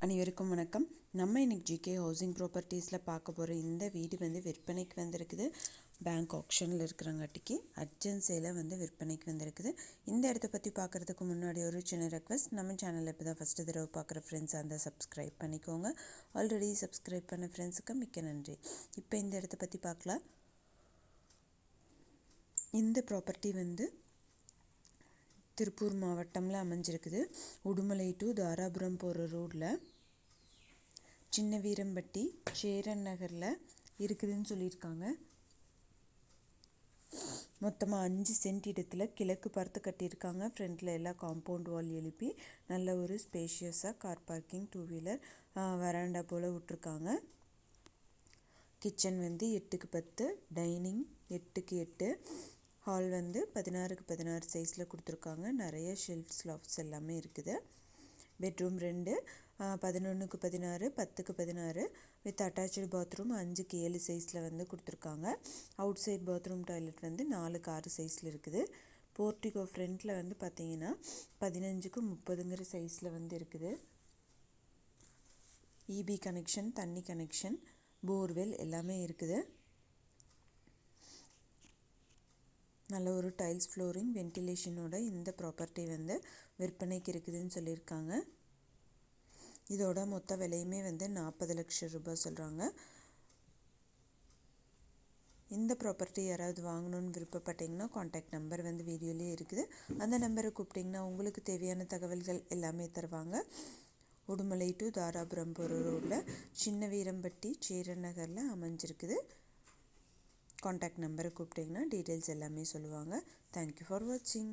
அனைவருக்கும் வணக்கம். நம்ம இன்னைக்கு ஜிகே ஹவுசிங் ப்ராப்பர்ட்டிஸில் பார்க்க போகிற இந்த வீடு விற்பனைக்கு வந்திருக்குது. பேங்க் ஆக்ஷனில் இருக்கிறங்காட்டிக்கு அர்ஜென்ட் சேலை விற்பனைக்கு வந்திருக்குது. இந்த இடத்த பற்றி பார்க்குறதுக்கு முன்னாடி ஒரு சின்ன ரெக்வஸ்ட், நம்ம சேனலில் இப்போ தான் ஃபஸ்ட்டு தடவை பார்க்குற ஃப்ரெண்ட்ஸாக இருந்தால் சப்ஸ்கிரைப் பண்ணிக்கோங்க. ஆல்ரெடி சப்ஸ்கிரைப் பண்ண ஃப்ரெண்ட்ஸுக்கு மிக்க நன்றி. இப்போ இந்த இடத்த பற்றி பார்க்கலாம். இந்த ப்ராப்பர்ட்டி திருப்பூர் மாவட்டமில் அமைஞ்சிருக்குது. உடுமலை டு தாராபுரம் போகிற ரோடில் சின்ன வீரம்பட்டி சேரன் நகரில் இருக்குதுன்னு சொல்லியிருக்காங்க. மொத்தமாக 5 சென்ட் இடத்துல கிழக்கு பார்த்து கட்டியிருக்காங்க. ஃப்ரண்ட்டில் எல்லாம் காம்பவுண்ட் வால் எழுப்பி நல்ல ஒரு ஸ்பேஷியஸாக கார் பார்க்கிங், 2 வீலர், வராண்டா போல் விட்ருக்காங்க. கிச்சன் 8க்கு 10, டைனிங் 8க்கு 8, ஹால் 16க்கு 16 சைஸில் கொடுத்துருக்காங்க. நிறைய ஷெல்ஃப் ஸ்லாப்ஸ் எல்லாமே இருக்குது. பெட்ரூம் 2, 11க்கு 16, 10க்கு 16 வித் அட்டாச்சு பாத்ரூம் 5க்கு 7 சைஸில் கொடுத்துருக்காங்க. அவுட் சைட் பாத்ரூம் டாய்லெட் 4க்கு 6 சைஸில் இருக்குது. போர்ட்டிகோ ஃப்ரண்ட்டில் பார்த்தீங்கன்னா 15க்கு 30ங்கிற சைஸில் இருக்குது. இபி கனெக்ஷன், தண்ணி கனெக்ஷன், போர்வெல் எல்லாமே இருக்குது. நல்ல ஒரு டைல்ஸ் ஃப்ளோரிங், வென்டிலேஷனோட இந்த ப்ராப்பர்ட்டி விற்பனைக்கு இருக்குதுன்னு சொல்லியிருக்காங்க. இதோட மொத்த விலையுமே 40 லட்சம் ரூபாய் சொல்கிறாங்க. இந்த ப்ராப்பர்ட்டி யாராவது வாங்கணுன்னு விருப்பப்பட்டிங்கன்னா காண்டாக்ட் நம்பர் வீடியோலேயே இருக்குது. அந்த நம்பரை கூப்பிட்டிங்கன்னா உங்களுக்கு தேவையான தகவல்கள் எல்லாமே தருவாங்க. உடுமலை டு தாராபுரம் போகிற ரோடில் சின்ன வீரம்பட்டி சேரன் நகரில் அமைஞ்சிருக்குது. காண்டாக்ட் நம்பரை கூப்பிட்டிங்கன்னா டீட்டெயில்ஸ் எல்லாமே சொல்லுவாங்க. தேங்க்யூ ஃபார் வாட்சிங்.